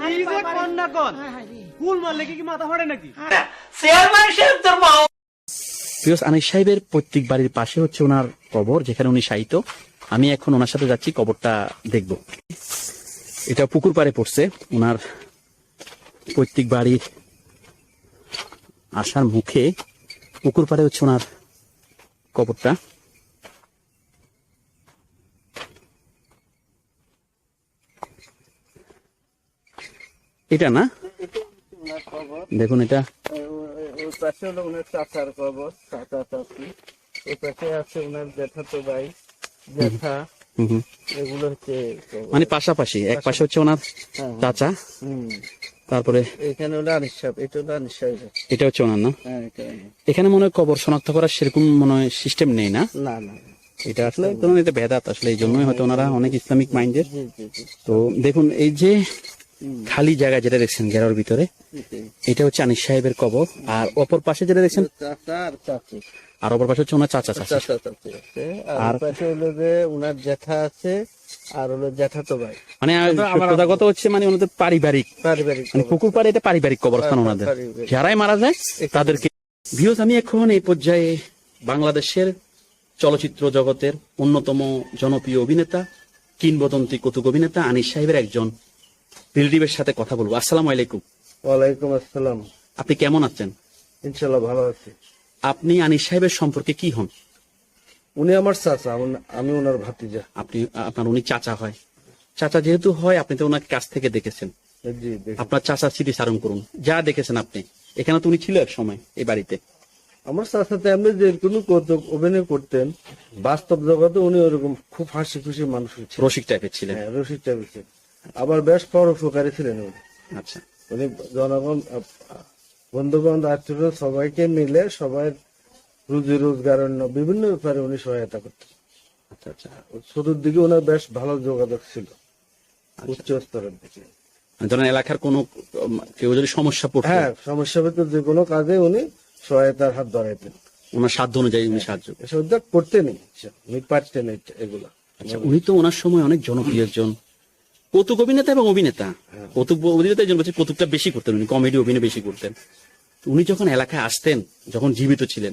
কি যে কোন না কোন ফুল মারলে কি মাথা ফাটে নাকি? চেয়ারম্যান সাহেব তোর মা প্রিয় আনিস সাহেবের পৈতৃক বাড়ির পাশে হচ্ছে ওনার কবর, যেখানে উনি শায়িত। আমি এখন ওনার সাথে যাচ্ছি, কবরটা দেখব। এটা পুকুর পাড়ে পড়ছে। ওনার পৈতৃক বাড়ির আসার মুখে পুকুর পাড়ে হচ্ছে ওনার কবরটা। এটা না, দেখুন এটা ওই পাশে হলো ওনার চাচার কবর, চাচা চাচি। ওই পাশে আছে ওনার জ্যাঠাতো ভাই, জ্যাঠা। এগুলো হচ্ছে কবর। মানে পাশাপাশি, এক পাশে হচ্ছে ওনার চাচা, তারপরে এখানে হলো আনিস সাহেব, এটা হলো আনিস সাহেব। এটা হচ্ছে ওনার না। হ্যাঁ, এটা এখানে মনে হয় কবর শনাক্ত করার সেরকম মনে হয় সিস্টেম নেই না। না না, এটা আসলে ধরুন এটা ভেদাত, আসলে এই জন্যই হয়তো ওনারা অনেক ইসলামিক মাইন্ডের। জি জি জি। তো দেখুন এই যে খালি জায়গা যেটা দেখছেন ঘেরার ভিতরে, এটাই। এটা হচ্ছে আনিস সাহেবের কবর। আর অপর পাশে যেটা দেখছেন, চাচা আর চাচি, আর অপর পাশে হচ্ছে ওনার চাচা চাচা। চাচা চাচি আছে। আর আর ওই পাশে হলো যে ওনার জ্যাঠা আছে, আর হলো জ্যাঠাতো ভাই। মানে সত্যতা কথা হচ্ছে মানে ওনাদের পারিবারিক, পারিবারিক মানে কবর। পুকুর পাড়ে এটা পারিবারিক কবরস্থান ওনাদের। পারিবারিক। যারাই মারা যায় তাদেরকে। ভিউজ, আমি এখন এই পর্যায়ে বাংলাদেশের চলচ্চিত্র জগতের অন্যতম জনপ্রিয় অভিনেতা, কিংবদন্তি কৌতুক অভিনেতা আনিস সাহেবের একজন রিলেটিভের সাথে কথা বলবো। আসসালামু আলাইকুম। ওয়ালাইকুম আসসালাম। আপনি কেমন আছেন? ইনশাল্লাহ ভালো আছি। আপনি আনিস সাহেবের সম্পর্কে কি হন? উনি আমার চাচা, আমি ওনার ভাতিজা। আপনি আপনার উনি চাচা হয়। চাচা যেহেতু হয়, আপনি তো ওনার কাছ থেকে দেখেছেন। জি দেখি। আপনার চাচার স্মৃতি চারণ করুন, যা দেখেছেন আপনি। এখানে তো উনি ছিল এক সময় এই বাড়িতে। আমার চাচাতে এমনি যে কোনো কৌতুক অভিনয় করতেন, বাস্তব জগতে উনি ওরকম খুব হাসি খুশি মানুষ ছিলেন। রসিক টাইপের ছিলেন। হ্যাঁ, রসিক টাইপের ছিলেন। আবার বেশ পরোপকারী ছিলেন উনি। আচ্ছা, উনি জনগণ, বন্ধু বান্ধব, আত্মীয় সবাইকে মিলে সবাই রুজি রোজগারের বিভিন্ন ব্যাপারে উনি সহায়তা করতেন। আচ্ছা, আচ্ছা। চতুর্দিকে ওনার বেশ ভালো যোগাযোগ ছিল, উচ্চ স্তরের দিকে। মানে ধরেন এলাকার কোনো কেউ যদি সমস্যা পড়তো, হ্যাঁ, সমস্যা হতো যে কোনো কাজে উনি সহায়তার হাত ধরাইতেন। ওনার সাধ্য অনুযায়ী উনি সাহায্য করতেন। এসব উদ্যোগ করতেনই, উনি পারতেন এগুলা। আচ্ছা, উনি তো ওনার সময় অনেক জনপ্রিয় একজন কৌতুক অভিনেতা এবং অভিনেতা। কৌতুক অভিনেতা একজন বলছে, কৌতুকটা বেশি করতেন উনি, কমেডি অভিনয় বেশি করতেন। তো উনি যখন এলাকায় আসতেন, যখন জীবিত ছিলেন,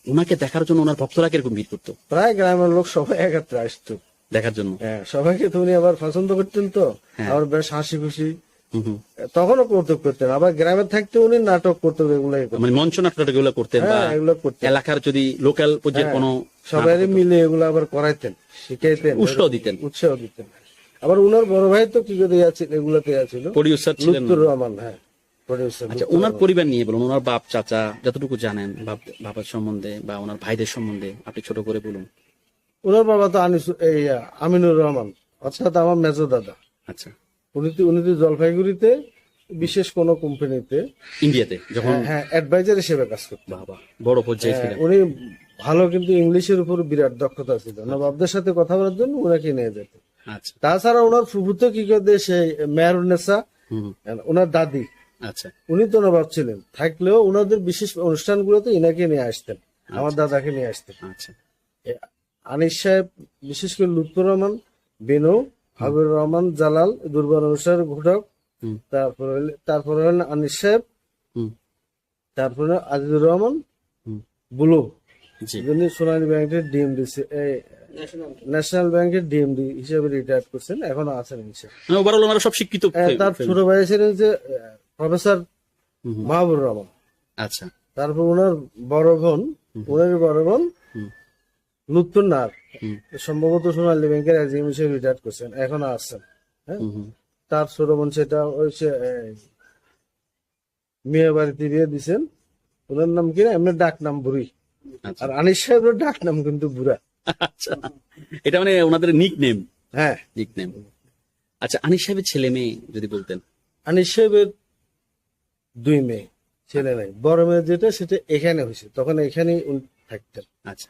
ওনাকে দেখার জন্য ওনার ভক্তরা কিরকম ভিড় করতো প্রায় গ্রামের লোক সবাই একত্রে আসতো দেখার জন্য। হ্যাঁ, সবাইকে তো উনি আবার পছন্দ করতেন, তো হ্যাঁ। আবার বেশ হাসি খুশি। হুম হুম। তখনও কৌতুক করতেন, আবার গ্রামে থাকতে উনি নাটক করতেন, এগুলাই করতেন। মানে মঞ্চ নাটক এগুলো করতেন, বা হ্যাঁ, এগুলো করতেন। এলাকার যদি লোকাল পর্যায়ে কোনো সবাই মিলে এগুলো আবার করাইতেন, শিখাইতেন, উৎসাহ দিতেন। উৎসাহ দিতেন। আবার উনার বড় ভাই তো কি করে এগুলোতে ছিল, প্রডিউসার ছিলেন। লুৎফুর রহমান। হ্যাঁ, প্রডিউসার। আচ্ছা, ওনার পরিবার নিয়ে বলুন, ওনার বাপ চাচা যতটুকু জানেন, বাবার সম্বন্ধে বা ওনার ভাইদের সম্বন্ধে আপনি ছোট করে বলুন। ওনার বাবা তো আমিনুর রহমান, অর্থাৎ আমার মেজো দাদা। আচ্ছা, উনি তো জলপাইগুড়িতে বিশেষ কোন কোম্পানিতে, ইন্ডিয়াতে যখন হ্যাঁ, অ্যাডভাইজার হিসেবে কাজ করতেন। বাবা বড় পর্যায়ে ছিলেন। উনি ভালো, কিন্তু ইংলিশের উপর বিরাট দক্ষতা ছিল। নবাবদের সাথে কথা বলার জন্য ওনাকে নিয়ে যেত। আচ্ছা, তাছাড়া ওনার ফুফুতো কি করে সেই মেহরুন্নেসা, হুম, ওনার দাদি, আচ্ছা, উনি তো নবাব ছিলেন, থাকলেও ওনাদের বিশেষ অনুষ্ঠানগুলোতে ইনাকে নিয়ে আসতেন, আমার দাদাকে নিয়ে আসতেন। আচ্ছা, আনিস সাহেব, বিশেষ করে লুৎফুর রহমান, বেনু, হাবিবুর রহমান, জালাল, দুর্বার অনুসার ঘটক, হুম, তারপরে হলেন আনিস সাহেব, হুম, তারপরে আজিজুর রহমান, হুম, বুলু, জি, যিনি সোনালী ব্যাংকের ডিএমডি, ন্যাশনাল ব্যাংকের ডিএমডি হিসেবে রিটায়ার করছেন, এখনো আছেন ইনশাআল্লাহ। মানে ওভারঅল ওনারা সব শিক্ষিত। তার ছোট ভাই ছিলেন যে প্রফেসর হুম, হুম, মাহবুব রহমান। আচ্ছা, তারপর ওনার বড় বোন, হুম, লুৎফুর নার, হুম, সম্ভবত সোনালী ব্যাংকের এজিএম হিসেবে রিটায়ার করছেন, এখনো আছেন। হ্যাঁ, হুম, হুম, তার ছোট বোন সেটা হচ্ছে মেয়ে বাড়িতে বিয়ে দিচ্ছেন। ওনার নাম কি, এমনি ডাক নাম বুড়ি। আচ্ছা, আর আনিস সাহেবের ডাক নাম কিন্তু বুড়া। আচ্ছা, এটা মানে ওনাদের নিক নেম। হ্যাঁ, নিক নেম। আচ্ছা, আনিস সাহেবের ছেলে মেয়ে যদি বলতেন। আনিস সাহেবের 2 মেয়ে, ছেলে নাই। বড় মেয়ে যেটা, সেটা এখানে হয়েছে, তখন এখানেই উনি থাকতেন। আচ্ছা,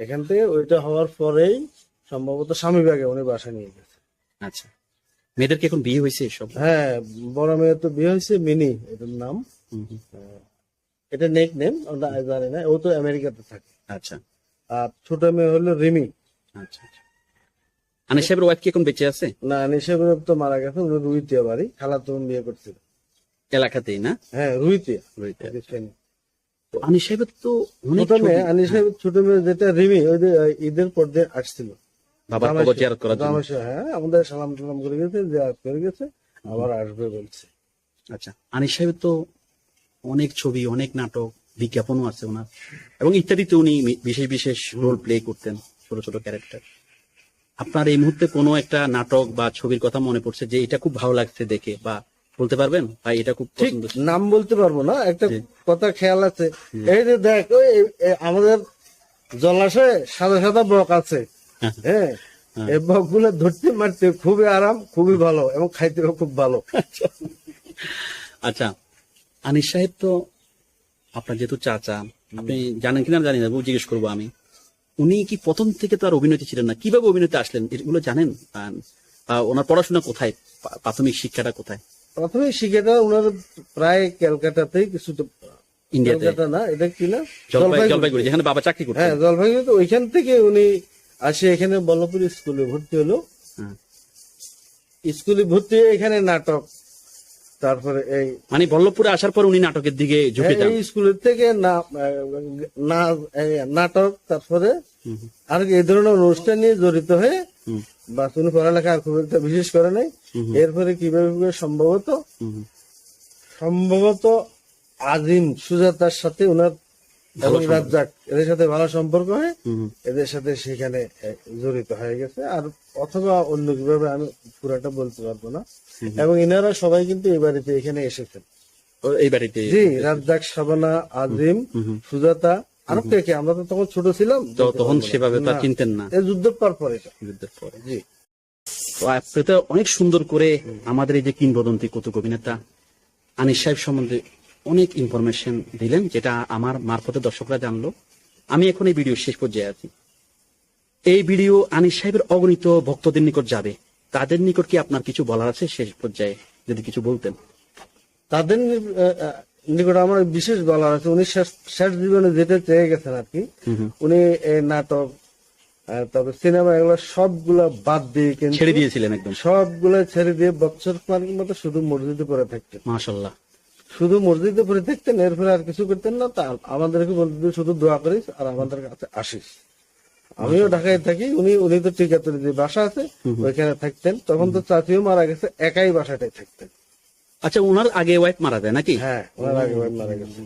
এখান থেকে ওইটা হওয়ার পরেই সম্ভবত স্বামীবাগে উনি বাসা নিয়ে গেছে। আচ্ছা, মেয়েদের কি এখন বিয়ে হয়েছে সব? হ্যাঁ, বড় মেয়ে তো বিয়ে হয়েছে, মিনি এটার নাম। হুম, হুম, এটা নেক নেম, আমরা জানি না, ও তো আমেরিকাতে থাকে। আচ্ছা, আর ছোট মেয়ে হলো রিমি। আচ্ছা, আচ্ছা। আনিস সাহেবের ওয়াইফ কি এখন বেঁচে আছে? না, নিশা তো মারা গেছে, উনি রুইতিয়া বাড়ি, খালাতো বোন বিয়ে করছিল। এলাকাতেই না? হ্যাঁ, রুইতিয়া। আনিস সাহেবের তো অনেক ছোট মেয়ে, ছবি- আনিস সাহেবের ছোট মেয়ে যেটা রিমি, ওই যে ঈদের পর দিন আসছিল বাবার কবর জিয়ারত করার জন্য। জামাইশা, হ্যাঁ, আমাদের সালাম টালাম করে গেছে, জিয়ারত করে গেছে, আবার আসবে বলছে। আচ্ছা, আনিস সাহেবের তো অনেক ছবি, অনেক নাটক, বিজ্ঞাপনও আছে ওনার, এবং ইত্যাদিতে উনি বিশেষ বিশেষ রোল প্লে করতেন, ছোট ছোট ক্যারেক্টার। আপনার এই মুহূর্তে কোনো একটা নাটক বা ছবির কথা মনে পড়ছে যে এটা খুব ভালো লাগছে দেখে, বা বলতে পারবেন ভাই এটা খুব ঠিক পছন্দ? নাম বলতে পারবো না, একটা জি। কথা খেয়াল আছে, এই যে দেখ ওই আমাদের জলাশয়ে সাদা সাদা বক আছে, হ্যাঁ, এই বক গুলো ধরতে মারতে খুবই আরাম, খুবই ভালো, এবং খাইতেও খুব ভালো। আচ্ছা, আনিস সাহেব তো আপনার যেহেতু চাচা, আপনি জানেন কিনা জানি না, জিজ্ঞেস করবো আমি, উনি কি প্রথম থেকে তো আর অভিনেতা ছিলেন না, কিভাবে অভিনেতা আসলেন এগুলো জানেন? ওনার পড়াশোনা কোথায়, প্রাথমিক শিক্ষাটা কোথায়? প্রথমে শিখেটা ওনার প্রায় ক্যালকাটাতেই কিছুটা, ইন্ডিয়াতে? ক্যালকাটা না, এটা কি না, জলপাইগুড়ি, যেখানে বাবা চাকরি করতেন। হ্যাঁ, জলপাইগুড়ি। তো ওইখান থেকে উনি আসে এখানে বল্লভপুর স্কুলে ভর্তি হলো। হ্যাঁ। স্কুলে ভর্তি হয়ে এখানে নাটক, তারপরে এই মানে বল্লভপুরে আসার পর উনি নাটকের দিকে ঝুঁকে যান। এই স্কুলের থেকে নাটক, তারপরে আর এই ধরনের অনুষ্ঠান নিয়ে জড়িত হয়ে, বা উনি পড়ালেখা আর খুব একটা বিশেষ করে নাই। এরপরে কিভাবে সম্ভবত আজিম সুজাতার সাথে ওনার এবং রাজ্জাক এদের সাথে ভালো সম্পর্ক হয়, এদের সাথে সেখানে জড়িত হয়ে গেছে। আর অথবা অন্য কিভাবে আমি পুরাটা বলতে পারবো না। এবং ইনারা সবাই কিন্তু এই বাড়িতে এখানে এসেছেন, এই বাড়িতে। জি, রাজ্জাক, শাবানা, আজিম, সুজাতা, আরো কে কে, আমরা তো তখন ছোট ছিলাম, তো তখন সেভাবে তো আর চিনতেন না, এই যুদ্ধের পর এটা। যুদ্ধের পরে। জি। তো আপনি তো অনেক সুন্দর করে আমাদের এই যে কিংবদন্তি কৌতুক অভিনেতা আনিস সাহেব সম্বন্ধে অনেক ইনফরমেশন দিলেন, যেটা আমার মারফতে দর্শকরা জানলো। আমি এখন এই ভিডিও শেষ পর্যায়ে আছি। এই ভিডিও আনিস সাহেবের অগণিত ভক্তদের নিকট যাবে, তাদের নিকট কি আপনার কিছু বলার আছে শেষ পর্যায়ে, যদি কিছু বলতেন? তাদের নিকট আমার বিশেষ বলার আছে, উনি শেষ জীবনে যেটা চেয়ে গেছেন আর কি, উনি এই নাটক, তবে সিনেমা, এগুলো সবগুলা বাদ দিয়ে কিন্তু ছেড়ে দিয়েছিলেন একদম? সবগুলা ছেড়ে দিয়ে বছর পানির মতো শুধু মসজিদে পড়ে থাকতেন। মাশাআল্লাহ। শুধু মসজিদে পড়ে থাকতেন, এরপরে আর কিছু করতেন না। তা আমাদেরকে বলতেন শুধু দোয়া করিস আর আমাদের কাছে আসিস। আমিও ঢাকায় থাকি, উনি তো টিকাতলি যে বাসা আছে ওইখানে থাকতেন। তখন তো চাচিও মারা গেছে, একাই বাসাটাই থাকতেন। আচ্ছা, ওনার আগে ওয়াইফ মারা যায় নাকি? হ্যাঁ, ওনার আগে মারা গেছে,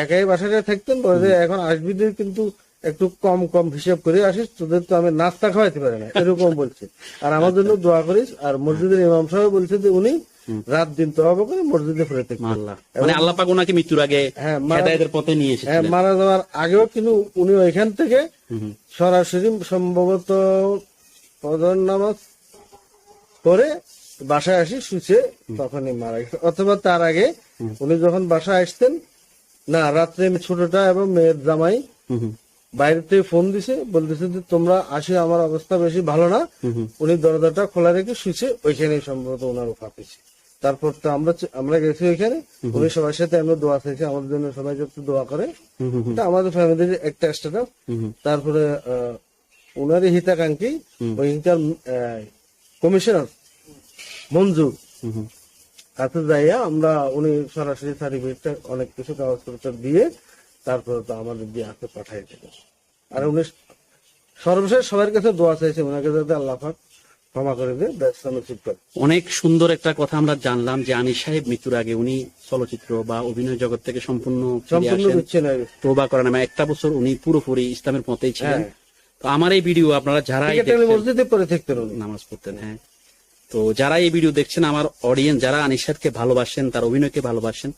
একাই বাসাটায় থাকতেন। বলে যে এখন আসবি তুই, কিন্তু একটু কম কম হিসাব করে আসিস, তোদের তো আমি নাস্তা খাওয়াইতে পারি না, এরকম বলছে। আর আমার জন্য দোয়া করিস। আর মসজিদের ইমাম সাহেব বলছে যে উনি রাত দিন তওবা করে মসজিদে ফিরে থাকতেন। মানে আল্লাহ পাক ওনাকে মৃত্যুর আগে হেদায়েতের পথে নিয়ে হ্যাঁ, এসেছিলেন। মারা যাওয়ার আগেও কিন্তু উনি ওইখান থেকে সরাসরি সম্ভবত ফজর নামাজ পরে বাসায় আসি শুছে, তখনই মারা গেছে। অথবা তার আগে উনি যখন বাসায় আসতেন না, রাত্রে ছোটটা এবং মেয়ের জামাই বাইরে থেকে ফোন দিছে, বলতেছে যে তোমরা আসে, আমার অবস্থা বেশি ভালো না। উনি দরজাটা খোলা রেখে শুছে, ওইখানেই সম্ভবত ওনার ওফাত হয়েছে। তারপর তো আমরা গেছি ওইখানে, উনি সবার সাথে আমরা দোয়া চাইছি, আমাদের জন্য সবাই যাতে দোয়া করে। এটা আমাদের ফ্যামিলির একটা স্ট্যাটাস। তারপরে উনারই হিতাকাঙ্ক্ষী ওইখানকার কমিশনার মঞ্জু কাছে যাইয়া আমরা, উনি সরাসরি সার্টিফিকেটটা অনেক কিছু কাগজপত্র দিয়ে তারপরে তো আমাদের দিয়ে হাতে পাঠাই দিলেন। আর উনি সর্বশেষ সবার কাছে দোয়া চাইছে, ওনাকে যাতে আল্লাহ পাক ক্ষমা করে দিয়ে ব্যস্ত নসিব করে। অনেক সুন্দর একটা কথা আমরা জানলাম যে আনিস সাহেব মৃত্যুর আগে উনি চলচ্চিত্র বা অভিনয় জগৎ থেকে সম্পূর্ণ বিচ্ছিন্ন হয়ে গেছে। তওবা করেন, একটা বছর উনি পুরোপুরি ইসলামের পথেই ছিলেন। তো আমার এই ভিডিও আপনারা যারা মসজিদে পড়ে থাকতেন, নামাজ পড়তেন, হ্যাঁ, তো যারা এই ভিডিও দেখছেন, আমার অডিয়েন্স যারা আনিস সাহেবকে ভালোবাসেন, তার অভিনয়কে ভালোবাসেন,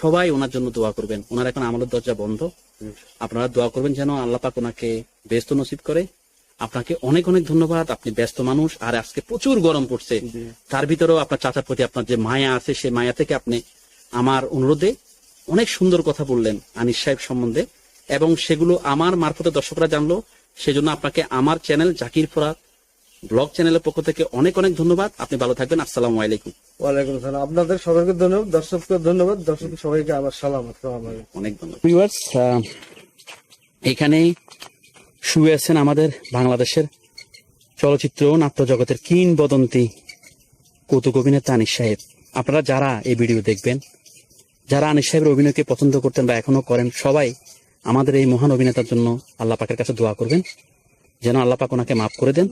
সবাই ওনার জন্য দোয়া করবেন। ওনার এখন আমলের দরজা বন্ধ, আপনারা দোয়া করবেন যেন আল্লাহ পাক ওনাকে ব্যস্ত নসিব করে। আপনাকে অনেক অনেক ধন্যবাদ, আপনি ব্যস্ত মানুষ, আর আজকে প্রচুর গরম পড়ছে, তার ভিতরেও আপনার চাচার প্রতি আপনার যে মায়া আছে, সেই মায়া থেকে আপনি আমার অনুরোধে অনেক সুন্দর কথা বললেন আনিস সাহেব সম্বন্ধে, এবং সেগুলো আমার মারফতে দর্শকরা জানলো। সেজন্য আপনাকে আমার চ্যানেল জাকির ফরাত ব্লগ চ্যানেলের পক্ষ থেকে অনেক অনেক ধন্যবাদ। আপনি ভালো থাকবেন। আসসালামু আলাইকুম। ওয়ালাইকুম আসসালাম। আপনাদের সবাইকে ধন্যবাদ, দর্শককে ধন্যবাদ, দর্শক সবাইকে আমার সালাম। অনেক ধন্যবাদ। ভিউয়ার্স, এখানে শুয়ে আছেন আমাদের বাংলাদেশের চলচ্চিত্র ও নাট্য জগতের কিংবদন্তি কৌতুক অভিনেতা আনিস সাহেব। আপনারা যারা এই ভিডিও দেখবেন, যারা আনিস সাহেবের অভিনয়কে পছন্দ করতেন বা এখনো করেন, সবাই আমাদের এই মহান অভিনেতার জন্য আল্লাহ পাকের কাছে দোয়া করবেন যেন আল্লাহ পাক ওনাকে মাফ করে দেন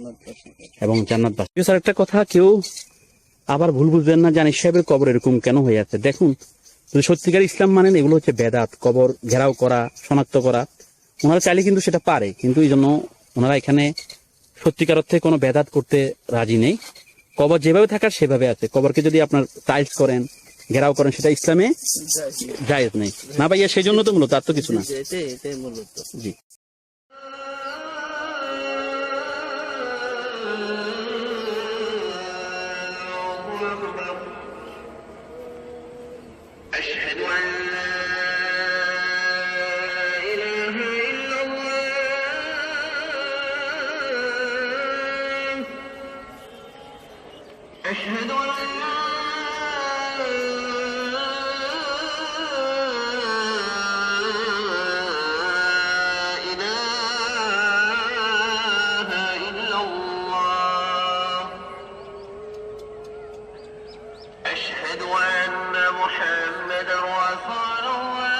এবং জান্নাতবাসী। স্যার একটা কথা কেউ আবার ভুল বুঝবেন না যে আনিস সাহেবের কবর এরকম কেন হয়ে আছে। দেখুন, যদি সত্যিকার ইসলাম মানেন, এগুলো হচ্ছে বেদাত, কবর ঘেরাও করা, শনাক্ত করা। ওনারা চাইলে কিন্তু সেটা পারে, কিন্তু এই জন্য ওনারা এখানে সত্যিকার অর্থে কোনো বেদাত করতে রাজি নেই। কবর যেভাবে থাকার সেভাবে আছে। কবরকে যদি আপনার টাইলস করেন, ঘেরাও করেন, সেটা ইসলামে জায়েজ নেই না ভাইয়া। সেই জন্য তো মূলত, আর তো কিছু না। এটাই মূলত। জি। أشهد أن لا إله إلا الله أشهد أن لا إله إلا الله أشهد أن محمدا رسول الله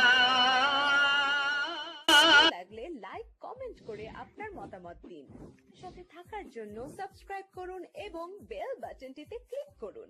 লাগলে লাইক কমেন্ট করে আপনার মতামত দিন। সাথে থাকার জন্য সাবস্ক্রাইব করুন এবং বেল বাটনটিতে ক্লিক করুন।